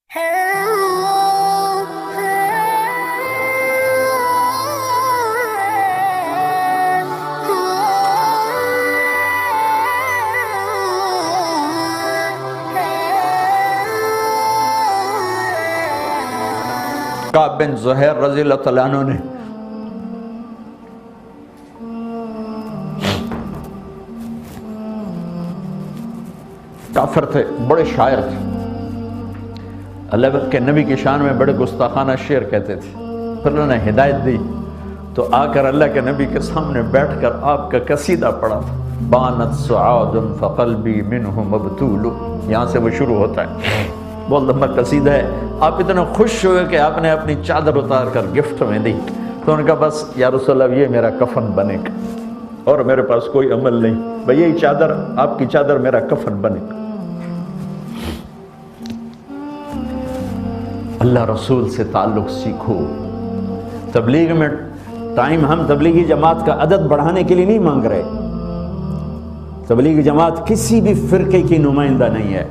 کعب بن زہیر رضی اللہ تعالیٰ عنہ نے کافر تھے، بڑے شاعر تھے، اللہ کے نبی کی شان میں بڑے گستاخانہ شعر کہتے تھے۔ پھر انہوں نے ہدایت دی تو آ کر اللہ کے نبی کے سامنے بیٹھ کر آپ کا قصیدہ پڑھا تھا، بانت سعاد فقلبی منہ مبتول، یہاں سے وہ شروع ہوتا ہے، بہت لمبا قصیدہ ہے۔ آپ اتنے خوش ہوئے کہ آپ نے اپنی چادر اتار کر گفٹ میں دی، تو ان کا بس یا رسول اللہ یہ میرا کفن بنے گا اور میرے پاس کوئی عمل نہیں، بھئی یہی چادر، آپ کی چادر میرا کفن بنے گا۔ اللہ رسول سے تعلق سیکھو۔ تبلیغ میں ٹائم ہم تبلیغی جماعت کا عدد بڑھانے کے لیے نہیں مانگ رہے، تبلیغی جماعت کسی بھی فرقے کی نمائندہ نہیں ہے،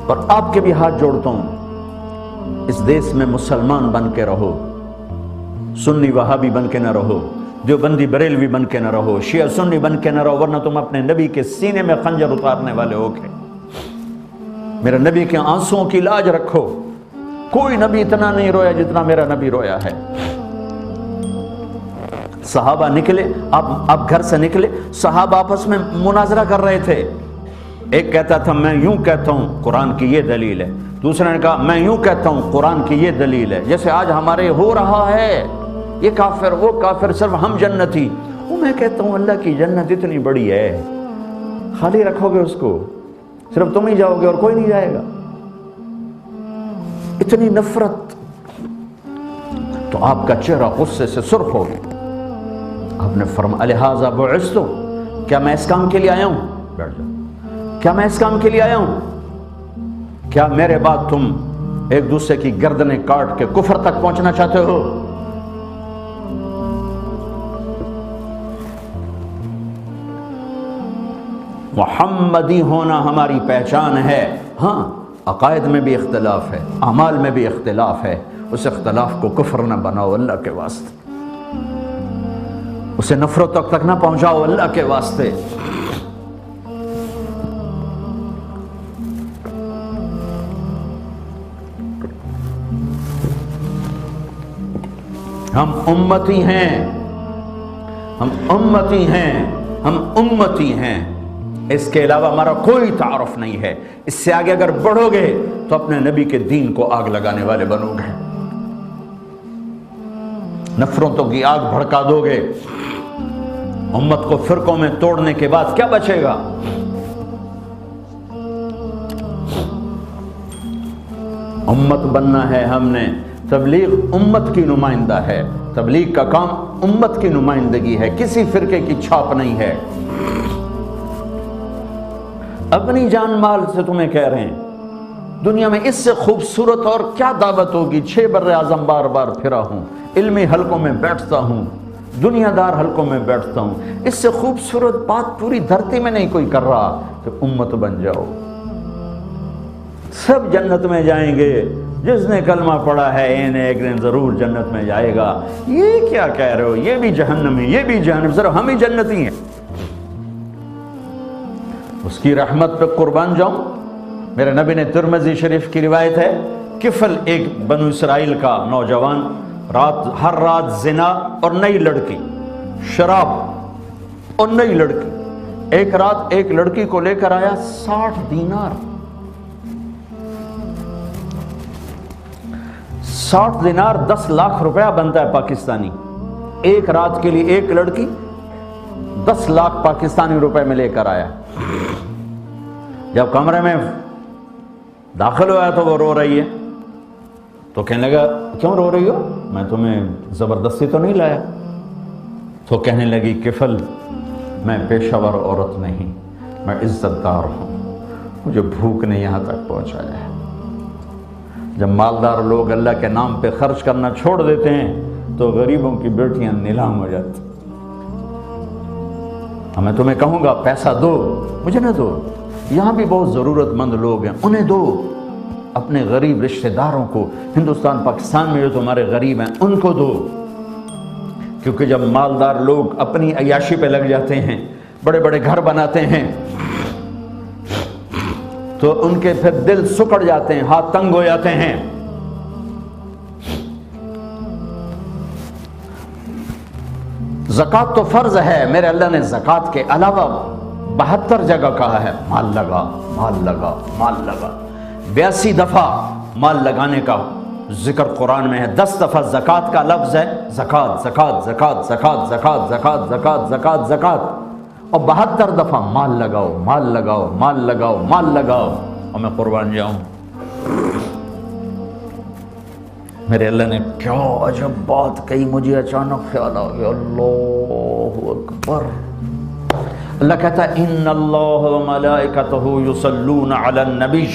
اور آپ کے بھی ہاتھ جوڑتا ہوں، اس دیس میں مسلمان بن کے رہو، سنی وہابی بن کے نہ رہو، دیوبندی بریلوی بن کے نہ رہو، شیعہ سنی بن کے نہ رہو، ورنہ تم اپنے نبی کے سینے میں خنجر اتارنے والے ہو گے۔ میرے نبی کے آنسوؤں کی لاج رکھو، کوئی نبی اتنا نہیں رویا جتنا میرا نبی رویا ہے۔ صحابہ نکلے، اب گھر سے نکلے، صحابہ آپس میں مناظرہ کر رہے تھے، ایک کہتا تھا میں یوں کہتا ہوں قرآن کی یہ دلیل ہے، دوسرے نے کہا میں یوں کہتا ہوں قرآن کی یہ دلیل ہے، جیسے آج ہمارے ہو رہا ہے، یہ کافر وہ کافر، صرف ہم جنتی۔ وہ میں کہتا ہوں اللہ کی جنت اتنی بڑی ہے، خالی رکھو گے اس کو، صرف تم ہی جاؤ گے اور کوئی نہیں جائے گا، اتنی نفرت۔ تو آپ کا چہرہ غصے سے سرخ ہو گیا، آپ نے فرمایا لہٰذا بعثت، کیا میں اس کام کے لیے آیا ہوں؟ بیٹھ جاؤ، کیا میں اس کام کے لیے آیا ہوں؟ کیا میرے بعد تم ایک دوسرے کی گردنیں کاٹ کے کفر تک پہنچنا چاہتے ہو؟ محمدی ہونا ہماری پہچان ہے، ہاں عقائد میں بھی اختلاف ہے، اعمال میں بھی اختلاف ہے، اس اختلاف کو کفر نہ بناؤ اللہ کے واسطے، اسے نفرتوں تک نہ پہنچاؤ اللہ کے واسطے۔ ہم امتی ہیں، ہم امتی ہیں، ہم امتی ہیں، اس کے علاوہ ہمارا کوئی تعارف نہیں ہے۔ اس سے آگے اگر بڑھو گے تو اپنے نبی کے دین کو آگ لگانے والے بنو گے، نفرتوں کی آگ بھڑکا دو گے، امت کو فرقوں میں توڑنے کے بعد کیا بچے گا؟ امت بننا ہے ہم نے، تبلیغ امت کی نمائندہ ہے، تبلیغ کا کام امت کی نمائندگی ہے، کسی فرقے کی چھاپ نہیں ہے۔ اپنی جان مال سے تمہیں کہہ رہے ہیں، دنیا میں اس سے خوبصورت اور کیا دعوت ہوگی؟ 6 بر اعظم بار بار پھرا ہوں، علمی حلقوں میں بیٹھتا ہوں، دنیا دار حلقوں میں بیٹھتا ہوں، اس سے خوبصورت بات پوری دھرتی میں نہیں کوئی کر رہا کہ امت بن جاؤ، سب جنت میں جائیں گے، جس نے کلمہ پڑھا ہے ایک دن ضرور جنت میں جائے گا۔ یہ کیا کہہ رہے ہو؟ یہ بھی جہنم ہے، یہ بھی جہنم، صرف ہم ہی جنتی ہیں۔ اس کی رحمت پہ قربان جاؤں۔ میرے نبی نے ترمذی شریف کی روایت ہے، کفل ایک بنو اسرائیل کا نوجوان ہر رات زنا اور نئی لڑکی، شراب اور نئی لڑکی، ایک رات ایک لڑکی کو لے کر آیا 60 دینار، 60 دینار 10 لاکھ روپیہ بنتا ہے پاکستانی، ایک رات کے لیے ایک لڑکی 10 لاکھ پاکستانی روپے میں لے کر آیا۔ جب کمرے میں داخل ہوا تو وہ رو رہی ہے، تو کہنے لگا کیوں رو رہی ہو؟ میں تمہیں زبردستی تو نہیں لایا۔ تو کہنے لگی کفل میں پیشہ ور عورت نہیں، میں عزت دار ہوں، مجھے بھوک نے یہاں تک پہنچایا ہے۔ جب مالدار لوگ اللہ کے نام پہ خرچ کرنا چھوڑ دیتے ہیں تو غریبوں کی بیٹیاں نیلام ہو جاتی۔ میں تمہیں کہوں گا پیسہ دو، مجھے نہ دو، یہاں بھی بہت ضرورت مند لوگ ہیں، انہیں دو، اپنے غریب رشتہ داروں کو، ہندوستان پاکستان میں جو تمہارے غریب ہیں ان کو دو، کیونکہ جب مالدار لوگ اپنی عیاشی پہ لگ جاتے ہیں، بڑے بڑے گھر بناتے ہیں، تو ان کے پھر دل سکڑ جاتے ہیں، ہاتھ تنگ ہو جاتے ہیں۔ زکوٰۃ تو فرض ہے، میرے اللہ نے زکوٰۃ کے علاوہ 72 جگہ کہا ہے مال لگا، مال لگا، مال لگا۔ 82 دفعہ مال لگانے کا ذکر قرآن میں ہے، 10 دفعہ زکوٰۃ کا لفظ ہے، زکوٰۃ زکوٰۃ زکوٰۃ زکوٰۃ زکوٰۃ زکوٰۃ زکوٰۃ زکوٰۃ زکوٰۃ، اور 72 دفعہ مال لگاؤ، مال لگاؤ، مال لگاؤ، مال لگاؤ، اور میں قربان جاؤں۔ میرے اللہ نے کیا عجب بات کہی، مجھے اچانک خیال آ گیا، اللہ اکبر۔ اللہ کہتا ہے ان اللہ وملائکتہ یصلون علی النبی،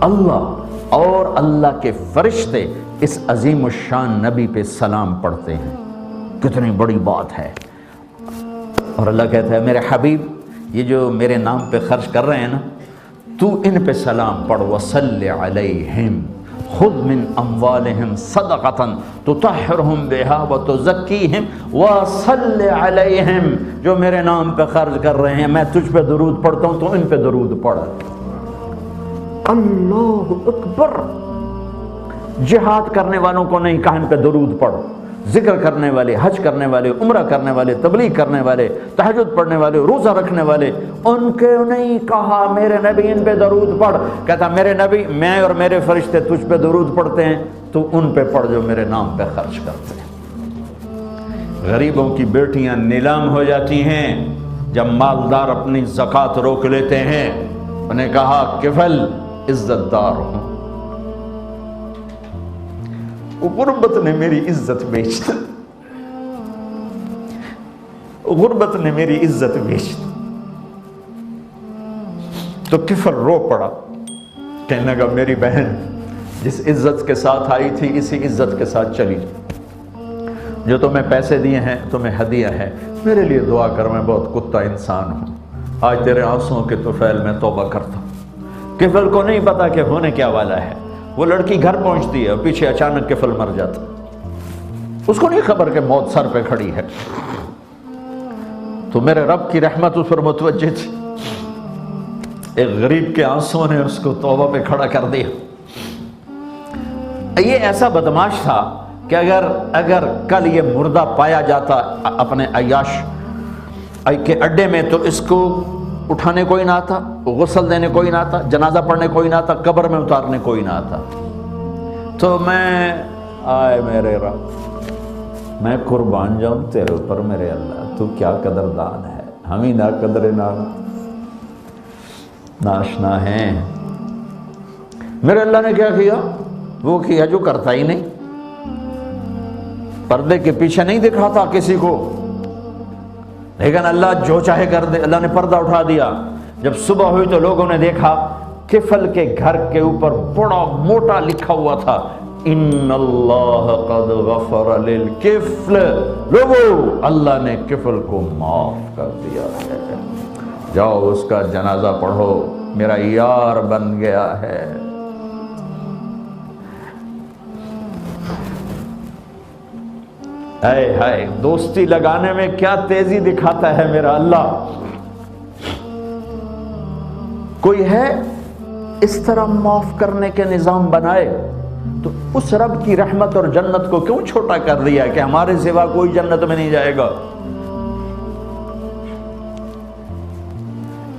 اللہ اور اللہ کے فرشتے اس عظیم الشان نبی پہ سلام پڑھتے ہیں۔ کتنی بڑی بات ہے۔ اور اللہ کہتا ہے میرے حبیب، یہ جو میرے نام پہ خرچ کر رہے ہیں نا، تو ان پہ سلام پڑھ، وصلی علیہم خذ من اموالہم صدقۃ تطہرہم بہا وتزکیہم وصلی علیہم، جو میرے نام پہ خرچ کر رہے ہیں، میں تجھ پہ درود پڑھتا ہوں تو ان پہ درود پڑھ۔ اللہ اکبر۔ جہاد کرنے والوں کو نہیں کہا ان پہ درود پڑھ، ذکر کرنے والے، حج کرنے والے، عمرہ کرنے والے، تبلیغ کرنے والے، تہجد پڑھنے والے، روزہ رکھنے والے، ان کے نہیں کہا میرے نبی ان پہ درود پڑھ۔ کہتا میرے نبی، میں اور میرے فرشتے تجھ پہ درود پڑھتے ہیں، تو ان پہ پڑھ جو میرے نام پہ خرچ کرتے ہیں۔ غریبوں کی بیٹیاں نیلام ہو جاتی ہیں جب مالدار اپنی زکوٰۃ روک لیتے ہیں۔ انہیں کہا کفل عزت دار ہوں، غربت نے میری عزت بیچ دی، غربت نے میری عزت بیچ دی۔ تو کفر رو پڑا، کہنے لگا میری بہن جس عزت کے ساتھ آئی تھی اسی عزت کے ساتھ چلی، جو تمہیں پیسے دیے ہیں تمہیں ہدیہ ہے، میرے لیے دعا کر، میں بہت کتا انسان ہوں، آج تیرے آنسوؤں کے طفیل میں توبہ کرتا ہوں۔ کفل کو نہیں پتا کہ ہونے کیا والا ہے، وہ لڑکی گھر پہنچتی ہے اور پیچھے اچانک کفل مر جاتا، اس کو نہیں خبر کہ موت سر پہ کھڑی ہے۔ تو میرے رب کی رحمت اس پر متوجہ تھی، ایک غریب کے آنسوں نے اس کو توبہ پہ کھڑا کر دیا۔ یہ ایسا بدماش تھا کہ اگر کل یہ مردہ پایا جاتا اپنے عیاش کے اڈے میں تو اس کو اٹھانے کوئی نہ آتا، غسل دینے کوئی نہ آتا، جنازہ پڑھنے کوئی نہ آتا، قبر میں اتارنے کوئی نہ آتا۔ تو میں آئے میرے رب، میں قربان جاؤں تیرے اوپر میرے اللہ، تو کیا قدردان ہے، ہم ہی نہ قدر ناشنا ہیں۔ میرے اللہ نے کیا کیا؟ وہ کیا جو کرتا ہی نہیں، پردے کے پیچھے نہیں دکھاتا کسی کو، لیکن اللہ جو چاہے کر دے۔ اللہ نے پردہ اٹھا دیا۔ جب صبح ہوئی تو لوگوں نے دیکھا کفل کے گھر کے اوپر بڑا موٹا لکھا ہوا تھا ان اللہ قد غفر للکفل، لوگو اللہ نے کفل کو معاف کر دیا ہے، جاؤ اس کا جنازہ پڑھو، میرا یار بن گیا ہے۔ اے ہائے، دوستی لگانے میں کیا تیزی دکھاتا ہے میرا اللہ۔ کوئی ہے اس طرح معاف کرنے کے نظام بنائے، تو اس رب کی رحمت اور جنت کو کیوں چھوٹا کر دیا کہ ہمارے سوا کوئی جنت میں نہیں جائے گا۔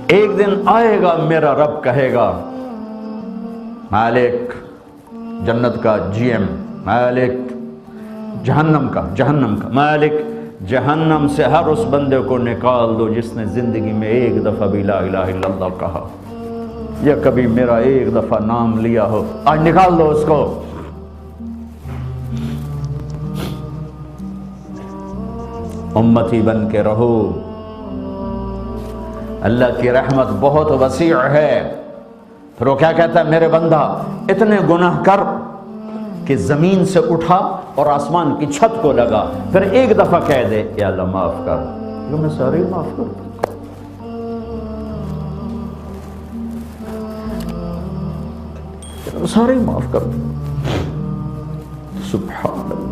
ایک دن آئے گا میرا رب کہے گا، مالک جنت کا جی ایم، مالک جہنم کا مالک جہنم سے ہر اس بندے کو نکال دو جس نے زندگی میں ایک دفعہ بھی لا الہ الا اللہ کہا، یا کبھی میرا ایک دفعہ نام لیا ہو، آج نکال دو اس کو۔ امتی بن کے رہو، اللہ کی رحمت بہت وسیع ہے۔ پھر وہ کیا کہتا ہے، میرے بندہ اتنے گناہ کر کہ زمین سے اٹھا اور آسمان کی چھت کو لگا، پھر ایک دفعہ کہہ دے یا اللہ معاف کر، میں سارے معاف کر دوں۔ سارے ہی معاف کر دوں. سبحان اللہ.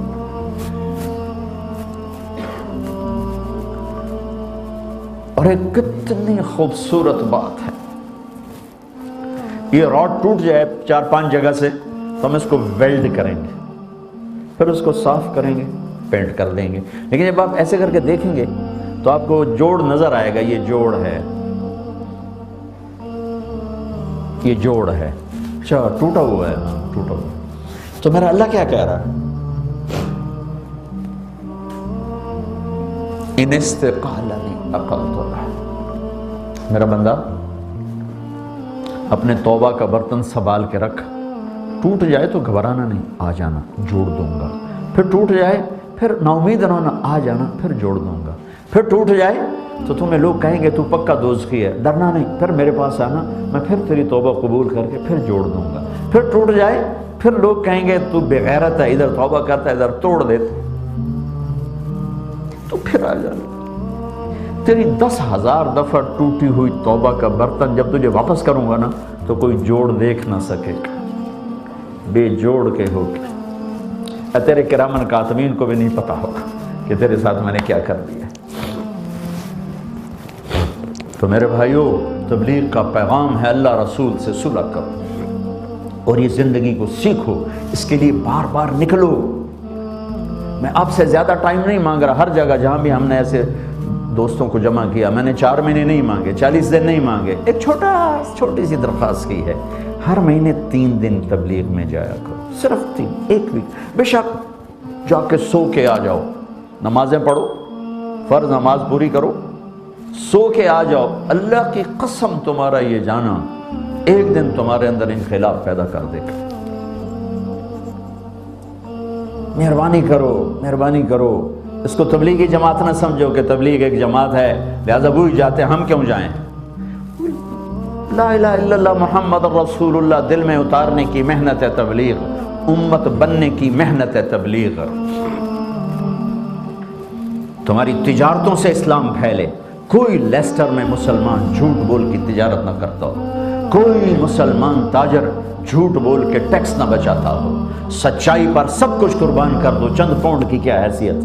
اور ایک کتنی خوبصورت بات ہے، یہ راڈ ٹوٹ جائے 4-5 جگہ سے تو ہم اس کو ویلڈ کریں گے، پھر اس کو صاف کریں گے، پینٹ کر دیں گے. لیکن جب آپ ایسے کر کے دیکھیں گے تو آپ کو جوڑ نظر آئے گا، یہ جوڑ ہے، یہ جوڑ ہے. اچھا ٹوٹا ہوا ہے، ٹوٹا ہوا. تو میرا اللہ کیا کہہ رہا ہے؟ ان استقالنی اقلت لہ. میرا بندہ اپنے توبہ کا برتن سنبھال کے رکھ. ٹوٹ جائے تو گھبرانا نہیں، آ جانا، جوڑ دوں گا. پھر ٹوٹ جائے پھر نا امید رہنا، آ جانا، پھر جوڑ دوں گا. پھر ٹوٹ جائے تو تمہیں لوگ کہیں گے تو پکا دوزخی ہے، ڈرنا نہیں، پھر میرے پاس آنا، میں پھر تیری توبہ قبول کر کے پھر جوڑ دوں گا. پھر ٹوٹ جائے پھر لوگ کہیں گے تو بے غیرت ہے، ادھر توبہ کرتا ہے ادھر توڑ دیتا، تو پھر آ جانا. تیری 10,000 دفعہ ٹوٹی ہوئی توبہ کا برتن جب تجھے واپس کروں گا نا تو کوئی جوڑ دیکھ نہ سکے گا، بے جوڑ کے ہو کے. تیرے کرامن کاتبین کو بھی نہیں پتا ہوگا کہ تیرے ساتھ میں نے کیا کر دیا. تو میرے بھائیو، تبلیغ کا پیغام ہے اللہ رسول سے صلح کرو اور یہ زندگی کو سیکھو، اس کے لیے بار بار نکلو. میں آپ سے زیادہ ٹائم نہیں مانگ رہا. ہر جگہ جہاں بھی ہم نے ایسے دوستوں کو جمع کیا، میں نے 4 مہینے نہیں مانگے، 40 دن نہیں مانگے. ایک چھوٹی سی درخواست کی ہے، ہر مہینے 3 دن تبلیغ میں جایا کرو، صرف 3، ایک ویک. بے شک جا کے سو کے آ جاؤ، نمازیں پڑھو، فرض نماز پوری کرو، سو کے آ جاؤ. اللہ کی قسم تمہارا یہ جانا ایک دن تمہارے اندر انقلاب پیدا کر دے گا. مہربانی کرو، مہربانی کرو. اس کو تبلیغی جماعت نہ سمجھو کہ تبلیغ ایک جماعت ہے لہذا وہی جاتے ہیں، ہم کیوں جائیں. لا الہ الا اللہ محمد رسول اللہ دل میں اتارنے کی محنت ہے تبلیغ، امت بننے کی محنت ہے تبلیغ. تمہاری تجارتوں سے اسلام پھیلے. کوئی لیسٹر میں مسلمان جھوٹ بول کی تجارت نہ کرتا ہو، کوئی مسلمان تاجر جھوٹ بول کے ٹیکس نہ بچاتا ہو. سچائی پر سب کچھ قربان کر دو، چند پاؤنڈ کی کیا حیثیت.